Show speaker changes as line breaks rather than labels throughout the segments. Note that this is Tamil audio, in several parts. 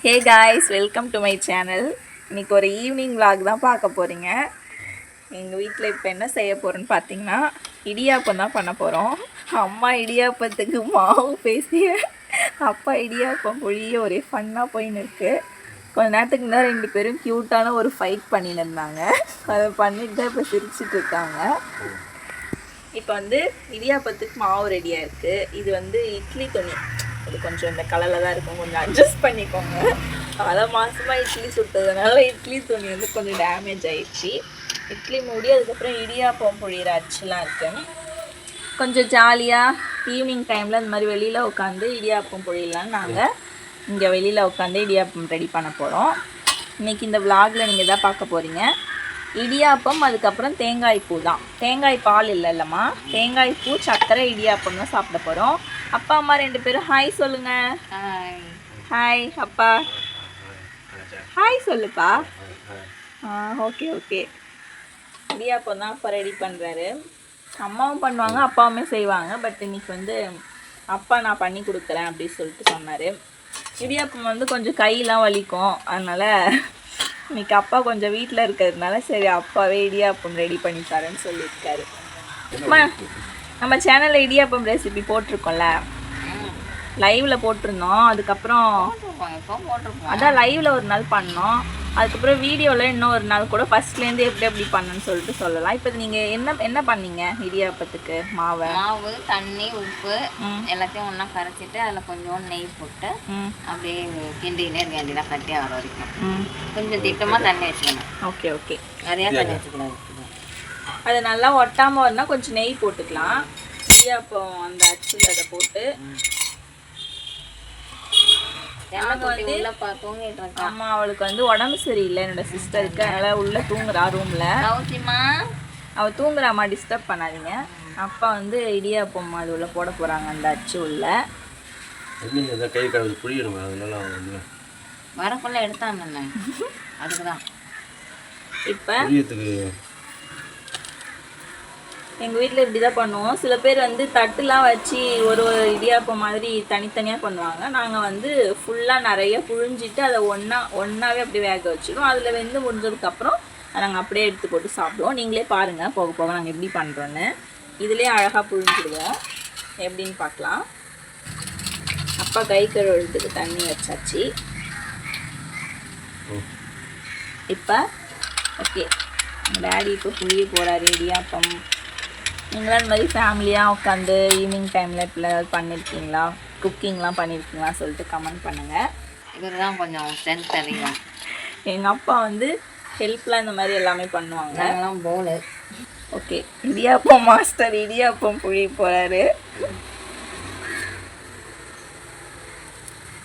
Hey guys, welcome to my channel. இன்றைக்கி ஒரு ஈவினிங் vlog தான் பார்க்க போகிறீங்க. எங்கள் வீட்டில் இப்போ என்ன செய்ய போகிறோன்னு பார்த்தீங்கன்னா, இடியாப்பம் தான் பண்ண போகிறோம். அம்மா இடியாப்பத்துக்கு மாவு பேசிய அப்பா இடியாப்பம் புழிய ஒரே ஃபன்னாக போயின்னு இருக்குது. கொஞ்ச நேரத்துக்கு முன்னாடி 2 பேரும் க்யூட்டான ஒரு ஃபைட் பண்ணின்னு இருந்தாங்க. அதை பண்ணிட்டு தான் இப்போ சிரிச்சிட்டு இருக்காங்க. இப்போ வந்து இடியாப்பத்துக்கு மாவு ரெடியாக இருக்குது. இது வந்து இட்லி துணி, அது கொஞ்சம் இந்த கலரில் தான் இருக்கும், கொஞ்சம் அட்ஜஸ்ட் பண்ணிக்கோங்க. பல மாதமாக இட்லி சுட்டதுனால இட்லி துணி வந்து கொஞ்சம் டேமேஜ் ஆயிடுச்சு. இட்லி மூடி அதுக்கப்புறம் இடியாப்பம் புழியிற அச்சுலாம் இருக்குது. கொஞ்சம் ஜாலியாக ஈவினிங் டைமில் இந்த மாதிரி வெளியில் உட்காந்து இடியாப்பம் புழியலான்னு நாங்கள் இங்கே வெளியில் உட்காந்து இடியாப்பம் ரெடி பண்ண போகிறோம். இன்றைக்கி இந்த விலாகில் நீங்கள் தான் பார்க்க போகிறீங்க. இடியாப்பம் அதுக்கப்புறம் தேங்காய் பூ தான். தேங்காய் பால் இல்லைல்லம்மா, தேங்காய் பூ சர்க்கரை இடியாப்பம் தான் சாப்பிட போகிறோம். அப்பா அம்மா 2 பேரும் ஹாய் சொல்லுங்க. ஹாய் அப்பா, ஹாய் சொல்லுப்பா. Okay okay. இடியாப்பம் தான் அப்பா ரெடி பண்ணுறாரு. அம்மாவும் பண்ணுவாங்க, அப்பாவுமே செய்வாங்க. பட் இன்னைக்கு வந்து அப்பா நான் பண்ணி கொடுக்குறேன் அப்படின்னு சொல்லிட்டு சொன்னார். இடியாப்பம் வந்து கொஞ்சம் கையெல்லாம் வலிக்கும், அதனால் இன்னைக்கு அப்பா கொஞ்சம் வீட்டில் இருக்கிறதுனால சரி அப்பாவே இடியாப்பம் ரெடி பண்ணி தரேன்னு சொல்லியிருக்காரு. அம்மா, நம்ம சேனலில் இடியாப்பம் ரெசிபி போட்டிருக்கோம்ல, லைவில் போட்டிருந்தோம். அதுக்கப்புறம் அதான் லைவில் ஒரு நாள் பண்ணோம். அதுக்கப்புறம் வீடியோவில் இன்னும் ஒரு நாள் கூட ஃபஸ்ட்லேருந்து எப்படி பண்ணணும்னு சொல்லிட்டு சொல்லலாம். இப்போ நீங்கள் என்ன பண்ணீங்க இடியாப்பத்துக்கு? மாவு,
தண்ணி, உப்பு எல்லாத்தையும் ஒன்றா கரைச்சிட்டு அதில் கொஞ்சம் நெய் போட்டு அப்படியே கிண்டினே இருக்க வேண்டியதான், கட்டியாக வர வரைக்கும். கொஞ்சம் திட்டமாக தண்ணி வச்சுக்கணும்.
Okay okay.
நிறையா தண்ணி வச்சுக்கூடாது.
அது நல்லா ஒட்டாமல் வரணும்னா கொஞ்சம் நெய் போட்டுக்கலாம். இடியாப்பம் அந்த அச்சில் அதை போட்டு அம்மா அவளுக்கு வந்து உடம்பு சரியில்லை, என்னோட சிஸ்டருக்கு, அதனால் உள்ளே தூங்குறா ரூமில். அவள் தூங்குறாம்மா, டிஸ்டர்ப் பண்ணாதீங்க. அப்பா வந்து இடியாப்பம் அது உள்ள போட போகிறாங்க, அந்த அச்சு உள்ள.
கை கழுவு புரியணும், அதனால
வரக்குள்ள எடுத்தாங்க அதுக்கு தான்.
இப்போ எங்கள் வீட்டில் இப்படி தான் பண்ணுவோம். சில பேர் வந்து தட்டுலாம் வச்சு ஒரு இடியாப்பம் மாதிரி தனித்தனியாக பண்ணுவாங்க. நாங்கள் வந்து ஃபுல்லாக நிறைய புழிஞ்சிட்டு அதை ஒன்றாவே அப்படி வேக வச்சுடுவோம். அதில் வெந்து முடிஞ்சதுக்கப்புறம் நாங்கள் அப்படியே எடுத்து போட்டு சாப்பிடுவோம். நீங்களே பாருங்கள் போக போக நாங்கள் எப்படி பண்ணுறோன்னு. இதிலே அழகாக புழிஞ்சிடுவோம். எப்படின்னு பார்க்கலாம். அப்பா கை கழுவுறதுக்கு தண்ணி வச்சாச்சு. இப்போ ஓகே, டேடி இப்போ புளிய போகிறாரு இடியாப்பம். நீங்களாம் இந்த மாதிரி ஃபேமிலியாக உட்காந்து ஈவினிங் டைமில் இப்போ ஏதாவது பண்ணியிருக்கீங்களா, குக்கிங்லாம் பண்ணியிருக்கீங்களா சொல்லிட்டு கமெண்ட் பண்ணுங்கள்.
இவர் தான் கொஞ்சம் ஸ்ட்ரென்த் அதிகம்.
எங்கள் அப்பா வந்து ஹெல்ப்லாம் இந்த மாதிரி எல்லாமே பண்ணுவாங்க.
நாங்களாம் போல.
ஓகே, இடியாப்பம் மாஸ்டர் இடியாப்பம் புழிய போகிறாரு.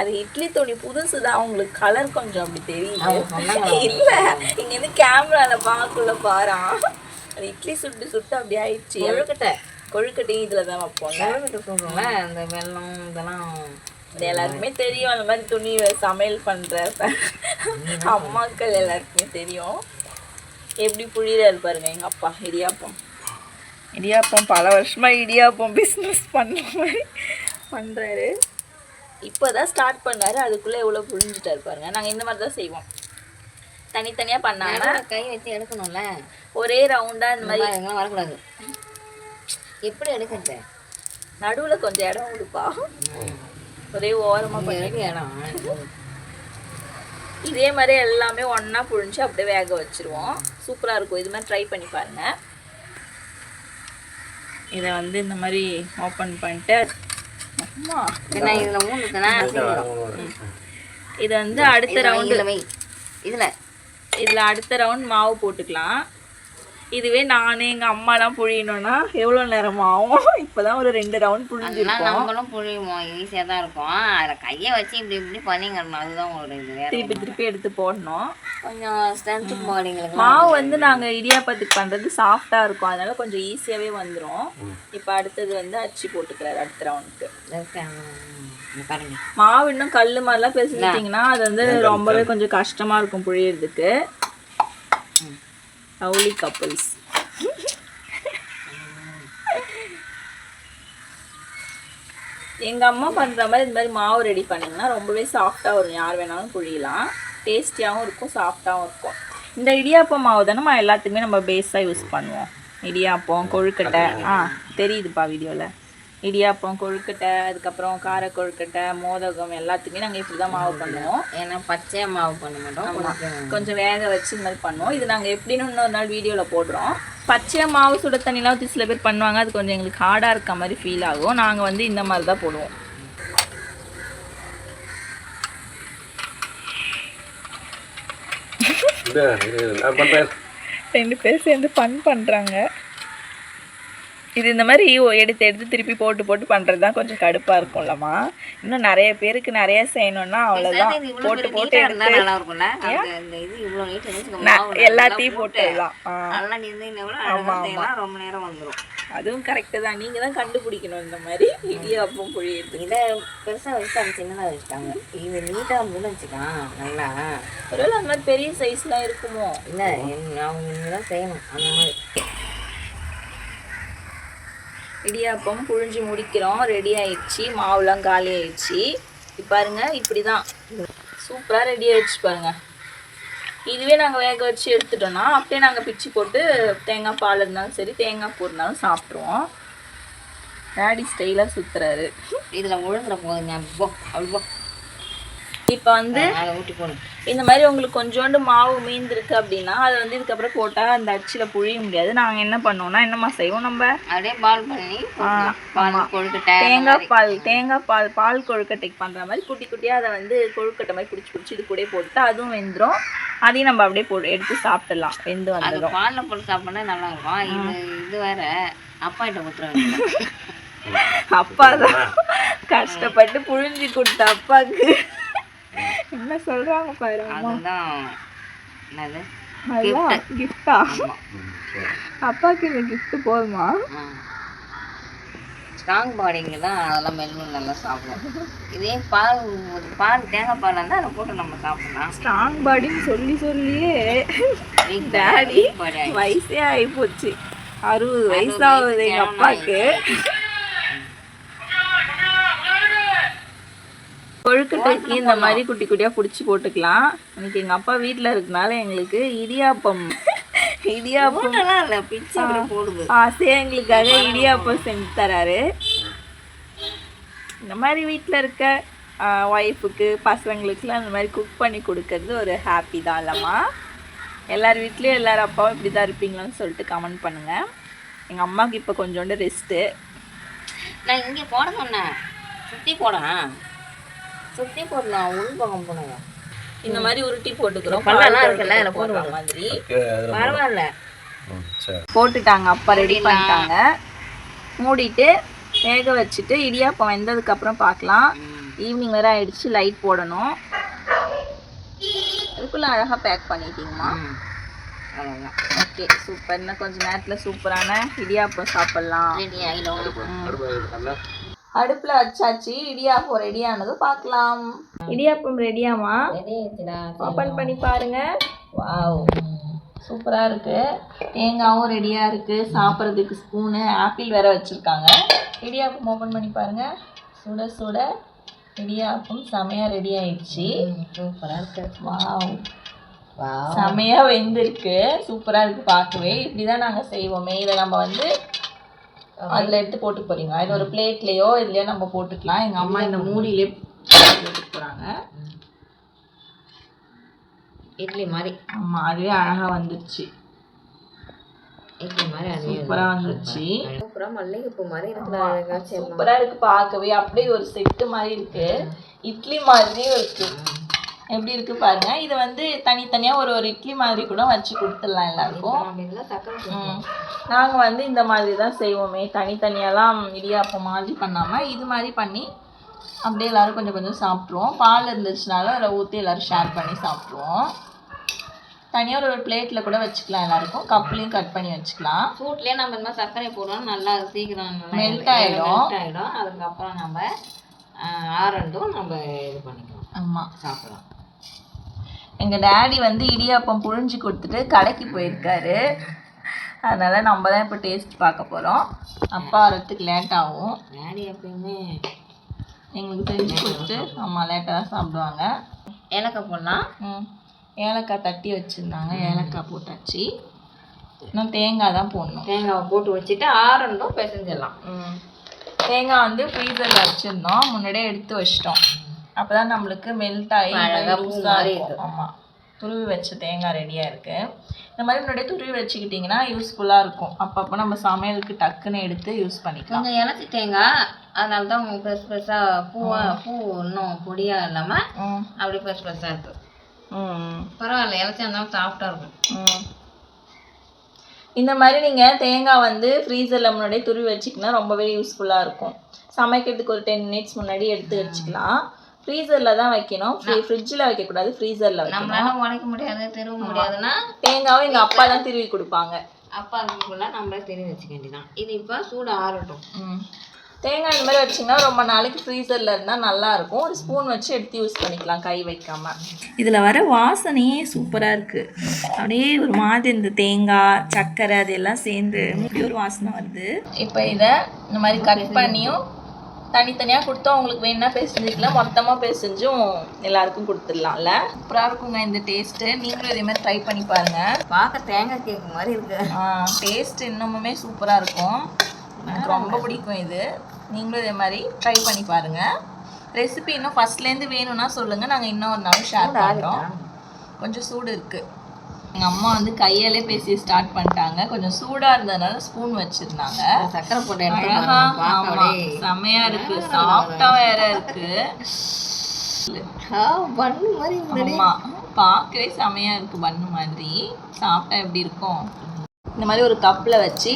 அது இட்லி துணி புதுசு தான், அவங்களுக்கு கலர் கொஞ்சம் அப்படி தெரியுது. இல்லை, இங்கேருந்து கேமராவில் பார்க்கல பாரான். அது இட்லி சுட்டு அப்படி ஆயிடுச்சு. கொழுக்கட்டையும் இதில் தான் வைப்போம்.
அந்த வெல்லம் இதெல்லாம்
இது எல்லாருக்குமே தெரியும். அந்த மாதிரி துணி சமையல் பண்ணுற அம்மாக்கள் எல்லாருக்குமே தெரியும். எப்படி புழியிறாரு பாருங்க எங்கள் அப்பா. இடியாப்பம் பல வருஷமாக இடியாப்பம் பிஸ்னஸ் பண்ணுற மாதிரி பண்ணுறாரு. இப்போ தான் ஸ்டார்ட் பண்ணாரு, அதுக்குள்ளே எவ்வளோ புழிஞ்சிட்டாரு பாருங்க. நாங்கள் இந்த மாதிரி தான் செய்வோம், தனித்தனியாக பண்ணாமல்
கை வச்சு எடுக்கணும்ல.
ஒரே ரவுண்டாக இந்த மாதிரி
வரக்கூடாது. எப்படி எடுக்கிறது?
நடுவில் கொஞ்சம் இடம் கொடுப்பா, ஒரே ஓரமாக பண்ணி
இடம்.
இதே மாதிரி எல்லாமே ஒன்றா புழிஞ்சு அப்படியே வேக வச்சுருவோம். சூப்பராக இருக்கும். இது மாதிரி ட்ரை பண்ணி பாருங்கள். இதை வந்து இந்த மாதிரி ஓப்பன் பண்ணிட்டு அம்மா இதை வந்து அடுத்த ரவுண்டு இதில் அடுத்த ரவுண்ட் மாவு போட்டுக்கலாம். இதுவே நானே எங்கள் அம்மாலாம் புழியணும்னா எவ்வளோ நேரம் ஆகும்? இப்போ தான் ஒரு 2 ரவுண்ட் புழிஞ்சிருக்கோம்.
நம்மளும் புழியுவோம், ஈஸியாக தான் இருக்கும். அதில் கையை வச்சு இப்படி பண்ணிங்கணும், அதுதான் ஒரு இது.
திருப்பி எடுத்து போடணும்.
கொஞ்சம் ஸ்ட்ரென்த்து பாடிங்களுக்கு.
மாவு வந்து நாங்கள் இடியாப்பத்துக்கு பண்ணுறது சாஃப்டாக இருக்கும், அதனால கொஞ்சம் ஈஸியாகவே வந்துடும். இப்போ அடுத்தது வந்து அச்சு போட்டுக்கிறாரு அடுத்த ரவுண்டுக்கு. மாவு இன்னும் கல் மாதிரிலாம் பேசிட்டிங்கன்னா அது வந்து ரொம்பவே கொஞ்சம் கஷ்டமாக இருக்கும் புழியறதுக்கு. Lovely couples. எங்கள் அம்மா பண்ணுற மாதிரி இந்த மாதிரி மாவு ரெடி பண்ணிங்கன்னா ரொம்பவே சாஃப்டாக வரும். யார் வேணாலும் புழியலாம். டேஸ்டியாகவும் இருக்கும், சாஃப்டாகவும் இருக்கும். இந்த இடியாப்பம் மாவு தானே நம்ம எல்லாத்துக்குமே நம்ம பேஸாக யூஸ் பண்ணுவோம். இடியாப்பம், கொழுக்கட்டை. தெரியுதுப்பா வீடியோவில். இடியாப்பம், கொழுக்கட்டை, அதுக்கப்புறம் கார கொழுக்கட்டை, மோதகம் எல்லாத்துக்குமே நாங்கள் இப்படி தான் மாவு பண்ணுவோம்.
ஏன்னா பச்சை மாவு பண்ண மாட்டோம்,
கொஞ்சம் வேக வச்சு இந்த மாதிரி பண்ணுவோம். இது நாங்கள் எப்படின்னு இன்னொரு நாள் வீடியோவில் போடுறோம். பச்சை மாவு சுட தண்ணிலாம் ஊற்றி சில பேர் பண்ணுவாங்க. அது கொஞ்சம் எங்களுக்கு ஹார்டாக இருக்க மாதிரி ஃபீல் ஆகும். நாங்கள் வந்து இந்த மாதிரி தான் போடுவோம். ரெண்டு பேர் சேர்ந்து பண்ணுறாங்க. இது இந்த மாதிரி எடுத்து திருப்பி போட்டு பண்ணுறது தான் கொஞ்சம் கடுப்பாக இருக்கும்லம்மா. இன்னும் நிறைய பேருக்கு நிறைய செய்யணும்னா அவ்வளோதான். போட்டு எல்லாத்தையும் போட்டுடலாம்.
ரொம்ப நேரம் வந்துடும்.
அதுவும் கரெக்டு தான். நீங்கள் தான் கண்டுபிடிக்கணும் இந்த மாதிரி இடியாப்பம் புழியறது.
இதை பெருசாக வச்சுட்டாங்க, சின்னதாக வச்சுட்டாங்க. இது நீட்டாக இருந்துன்னு வச்சுக்கலாம். நல்லா
ஒருவேளை அந்த மாதிரி பெரிய சைஸ்லாம் இருக்குமோ?
இல்லை, அவங்க இங்கே தான் செய்யணும் அந்த மாதிரி.
இடியாப்பம் புழிஞ்சு முடிக்கிறோம். ரெடி ஆயிடுச்சு. மாவுலாம் காலி ஆயிடுச்சு. இப்போ பாருங்க, இப்படி தான் சூப்பராக ரெடி ஆயிடுச்சு பாருங்கள். இதுவே நாங்கள் வேக வச்சு எடுத்துட்டோம்னா அப்படியே நாங்கள் பிச்சு போட்டு தேங்காய் பால் இருந்தாலும் சரி, தேங்காய் பூ இருந்தாலும் சாப்பிட்ருவோம். டேடி ஸ்டைலாக சுற்றுறாரு.
இதில் ஒழுங்குற போதுங்க. அவ்வளோ
இப்போ வந்து
ஊட்டி போகணும்.
இந்த மாதிரி உங்களுக்கு கொஞ்சோண்டு மாவு மீந்திருக்கு அப்படின்னா அதை வந்து இதுக்கப்புறம் போட்டால் அந்த அச்சில் புழிய முடியாது. நாங்கள் என்ன பண்ணுவோம்னா, என்னம்மா செய்வோம், நம்ம
அப்படியே பால் பண்ணி பால் கொழுக்கட்டை,
தேங்காய் பால் கொழுக்கட்டைக்கு பண்ணுற மாதிரி குட்டி குட்டியாக அதை வந்து கொழுக்கட்டை மாதிரி பிடிச்சி இது கூட போட்டு அதுவும் வெந்துடும். அதையும் நம்ம அப்படியே எடுத்து சாப்பிடலாம். வெந்து வந்துடும்.
பாலில் போட்டு சாப்பிட்னா நல்லா இருக்கும். இது வேற அப்பா கிட்ட கொடுத்துருவாங்க.
அப்பா தான் கஷ்டப்பட்டு புழிஞ்சு கொடுத்த அப்பாவுக்கு என்ன சொல்றாங்க பாரு. கிஃப்டா? அப்பாவுக்கு இந்த கிஃப்ட் போதுமா?
ஸ்ட்ராங் பாடிங்க தான் அதெல்லாம் மெல்லும் நல்லா சாப்பிடுவோம். இதே பால் தேங்காய் பால் இருந்தால் அதை போட்டு நம்ம சாப்பிடலாம்.
ஸ்ட்ராங் பாடின்னு சொல்லியே டேடி வயசே ஆகி போச்சு. 60 வயசாகுது எங்கள் அப்பாவுக்கு. கொழுக்கட்டைக்கு இந்த மாதிரி குட்டி குட்டியாக பிடிச்சி போட்டுக்கலாம். இன்னைக்கு எங்கள் அப்பா வீட்டில் இருக்கனால எங்களுக்கு இடியாப்பம் ஆசையாக எங்களுக்காக இடியாப்பம் செஞ்சு தராரு. இந்த மாதிரி வீட்டில் இருக்க ஒய்ஃபுக்கு பசங்களுக்குலாம் அந்த மாதிரி குக் பண்ணி கொடுக்கறது ஒரு ஹாப்பி தான் இல்லைம்மா? எல்லார் வீட்லேயும் எல்லார் அப்பாவும் இப்படி தான் இருப்பீங்களான்னு சொல்லிட்டு கமெண்ட் பண்ணுங்கள். எங்கள் அம்மாவுக்கு இப்போ கொஞ்சோண்டு ரெஸ்ட்டு.
நான் இங்கே போட சொன்னேன், சுற்றி போடலாம். உள்பக்கம் போடுங்க.
இந்த மாதிரி உருட்டி போட்டுக்கிறோம்.
பல்லெல்லாம் இருக்குல்ல, அதில் போடுற மாதிரி பரவாயில்ல.
போட்டுட்டாங்க. அப்பா ரெடி பண்ணிட்டாங்க. மூடிட்டு வேக வச்சுட்டு இடியாப்பம் வெந்ததுக்கப்புறம் பார்க்கலாம். ஈவினிங் வேறு ஆயிடுச்சு, லைட் போடணும். அதுக்குள்ளே அழகாக பேக் பண்ணிட்டீங்கம்மா. Okay, super. இன்னும் கொஞ்சம் நேரத்தில் சூப்பரான இடியாப்பம் சாப்பிட்லாம். அடுப்பில் வச்சாச்சு. இடியாப்பம் ரெடியானதும் பார்க்கலாம். இடியாப்பம் ரெடியாமா? ஓப்பன் பண்ணி பாருங்க. வாவ், சூப்பராக இருக்குது. தேங்காவும் ரெடியாக இருக்குது. சாப்பிட்றதுக்கு ஸ்பூனு, ஆப்பிள் வேறு வச்சுருக்காங்க. இடியாப்பம் ஓப்பன் பண்ணி பாருங்கள். சுட சுட இடியாப்பம் செமையாக ரெடி ஆயிடுச்சு.
சூப்பராக இருக்குது.
வாவ், செமையாக வெந்திருக்கு. சூப்பராக இருக்குது பார்க்கவே. இப்படி தான் நாங்கள் செய்வோமே. இதை நம்ம வந்து அதில் எடுத்து போட்டு போகிறீங்க. இது ஒரு பிளேட்லேயோ இதுலையோ நம்ம போட்டுக்கலாம். எங்கள் அம்மா இந்த மூடியிலே போட்டு போகிறாங்க.
இட்லி மாதிரி.
ஆமாம், அதுவே அழகாக வந்துடுச்சு.
இட்லி மாதிரி
சூப்பராக வந்துடுச்சு.
சூப்பராக மல்லிகைப்பூ மாதிரி
சூப்பராக இருக்குது பார்க்கவே. அப்படியே ஒரு செட்டு மாதிரி இருக்குது. இட்லி மாதிரியும் இருக்குது. எப்படி இருக்குது பாருங்கள். இது வந்து தனித்தனியாக ஒரு இட்லி மாதிரி கூட வச்சு கொடுத்துடலாம் எல்லாருக்கும். நாங்கள் வந்து இந்த மாதிரி தான் செய்வோமே. தனித்தனியாலாம் இடியாப்பம் மாதிரி பண்ணாமல் இது மாதிரி பண்ணி அப்படியே எல்லோரும் கொஞ்சம் கொஞ்சம் சாப்பிட்ருவோம். பால் இருந்துச்சுனாலும் அதில் ஊற்றி எல்லோரும் ஷேர் பண்ணி சாப்பிட்ருவோம். தனியாக ஒரு பிளேட்டில் கூட வச்சுக்கலாம். எல்லாருக்கும் கப்லேயும் கட் பண்ணி வச்சுக்கலாம்.
சூட்லேயே நம்ம இந்த மாதிரி சர்க்கரை போடுவோம், நல்லா சீக்கிரம்
மெல்ட் ஆகிடும்.
அதுக்கப்புறம் நம்ம ஆரண்டும் நம்ம இது பண்ணிக்கலாம்.
ஆமாம்,
சாப்பிடலாம்.
எங்கள் டேடி வந்து இடியாப்பம் புழிஞ்சு கொடுத்துட்டு கடைக்கு போயிருக்காரு. அதனால் நம்ம தான் இப்போ டேஸ்ட் பார்க்க போகிறோம். அப்பா வரத்துக்கு லேட் ஆகும்.
டேடி எப்பயுமே
எங்களுக்கு செஞ்சு கொடுத்துட்டு அம்மா லேட்டாக தான் சாப்பிடுவாங்க.
ஏலக்காய் போடலாம்.
ஏலக்காய் தட்டி வச்சுருந்தாங்க, ஏலக்காய் போட்டாச்சு. இன்னும் தேங்காய் தான் போடணும்.
தேங்காவை போட்டு வச்சுட்டு ஆறண்டும் பிசைஞ்சிடலாம்.
தேங்காய் வந்து ஃப்ரீசரில் வச்சுருந்தோம், முன்னாடியே எடுத்து வச்சிட்டோம். அப்போ தான் நம்மளுக்கு மெல்ட் ஆகி லூஸாக இருக்கும். ஆமாம், துருவி வச்ச தேங்காய் ரெடியாக இருக்குது. இந்த மாதிரி முன்னாடியே துருவி வச்சுக்கிட்டிங்கன்னா யூஸ்ஃபுல்லாக இருக்கும். அப்பப்போ நம்ம சமையலுக்கு டக்குன்னு எடுத்து யூஸ் பண்ணிக்கலாம்.
கொஞ்சம் இலச்சி தேங்காய், அதனால தான் பெருசு பெருசாக பூ இன்னும் பொடியாக இல்லாமல் அப்படி பெருசு பெருசாக இருக்குது. பரவாயில்ல, இலச்சியாக இருந்தாலும் சாஃப்டாக இருக்கும்.
இந்த மாதிரி நீங்கள் தேங்காய் வந்து ஃப்ரீசரில் முன்னாடியே துருவி வச்சிங்கன்னா ரொம்பவே யூஸ்ஃபுல்லாக இருக்கும். சமைக்கிறதுக்கு ஒரு 10 மினிட்ஸ் முன்னாடி எடுத்து வச்சுக்கலாம். ஃப்ரீசரில் தான் வைக்கணும், ஃப்ரிட்ஜில் வைக்கக்கூடாது, ஃப்ரீசரில் வைக்கணும்.
நம்மளால உடைக்க முடியாது, திருவ முடியாதுன்னா
தேங்காவும் எங்கள் அப்பா தான் திருவி கொடுப்பாங்க.
அப்பா அதுக்குள்ள நம்மளே திருவி வச்சுக்க வேண்டியதான். இது இப்போ சூடு ஆறட்டும்.
தேங்காய் இந்த மாதிரி வச்சிங்கன்னா ரொம்ப நாளைக்கு ஃப்ரீசரில் இருந்தால் நல்லாயிருக்கும். ஒரு ஸ்பூன் வச்சு எடுத்து யூஸ் பண்ணிக்கலாம், கை வைக்காமல். இதில் வர வாசனையே சூப்பராக இருக்குது. அப்படியே ஒரு மாதிரி இந்த தேங்காய் சர்க்கரை அதெல்லாம் சேர்ந்து இப்படி ஒரு வாசனை வருது. இப்போ இதை இந்த மாதிரி கட் பண்ணியும் தனித்தனியாக கொடுத்தோம். உங்களுக்கு வேணுன்னா பேசிஞ்சிக்கலாம், மொத்தமாக பேசிஞ்சும் எல்லாருக்கும் கொடுத்துடலாம்ல. சூப்பராக இருக்குங்க இந்த டேஸ்ட்டு. நீங்களும் இதே மாதிரி ட்ரை பண்ணி பாருங்கள்.
பார்க்க தேங்காய் கேக்கு மாதிரி இருக்குது.
டேஸ்ட் இன்னமுமே சூப்பராக இருக்கும். எனக்கு ரொம்ப பிடிக்கும் இது. நீங்களும் இதே மாதிரி ட்ரை பண்ணி பாருங்கள். ரெசிபி இன்னும் ஃபஸ்ட்லேருந்து வேணும்னா சொல்லுங்கள், நாங்கள் இன்னும் ஒரு நாள் ஷேர் பண்ணுறோம். கொஞ்சம் சூடு இருக்குது. எங்கள் அம்மா வந்து கையாலே பேசி ஸ்டார்ட் பண்ணிட்டாங்க. கொஞ்சம் சூடாக இருந்ததுனால ஸ்பூன் வச்சுருந்தாங்க.
சக்கரை போட்டு
செம்மையாக இருக்குது, சாஃப்டாக வேற இருக்குது.
பண்ணு மாதிரி
ஆமாம், பார்க்கவே செம்மையாக இருக்குது. பண்ணு மாதிரி சாஃப்டாக எப்படி இருக்கும். இந்த மாதிரி ஒரு கப்பில் வச்சு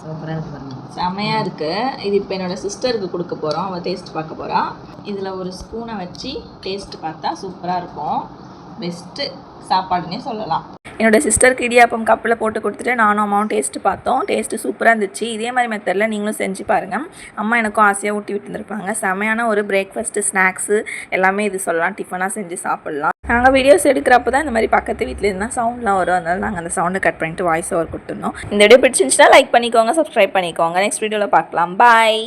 சூப்பராக இருக்குது பாருங்க,
செம்மையாக இருக்குது. இது இப்போ என்னோடய சிஸ்டருக்கு கொடுக்க போகிறோம், அவள் டேஸ்ட் பார்க்க போகிறா. இதில் ஒரு ஸ்பூனை வச்சு டேஸ்ட்டு பார்த்தா சூப்பராக இருக்கும். பெஸ்ட்டு சாப்பாடுன்னே சொல்லலாம். என்னோடய சிஸ்டருக்கு இடியாப்பம் கப்பில் போட்டு கொடுத்துட்டு நானும் அம்மாவும் டேஸ்ட்டு பார்த்தோம். டேஸ்ட்டு சூப்பராக இருந்துச்சு. இதே மாதிரி மெத்தடில் நீங்களும் செஞ்சு பாருங்கள். அம்மா எனக்கும் ஆசையாக ஊட்டி விட்டுருந்துருப்பாங்க. செமையான ஒரு பிரேக்ஃபாஸ்ட்டு, ஸ்நாக்ஸு எல்லாமே இது சொல்லலாம், டிஃபனாக செஞ்சு சாப்பிட்லாம். நாங்கள் வீடியோஸ் எடுக்கிறப்ப தான் இந்த மாதிரி பக்கத்து வீட்டில் இருந்தால் சவுண்ட்லாம் வரும். அதனால நாங்கள் அந்த சவுண்டை கட் பண்ணிவிட்டு வாய்ஸ் ஓவர் கொடுத்துருந்தோம். இந்த வீடியோ பிடிச்சிருந்துச்சுன்னா லைக் பண்ணிக்கோங்க, சப்ஸ்கிரைப் பண்ணிக்கோங்க. நெக்ஸ்ட் வீடியோவில் பார்க்கலாம். பாய்.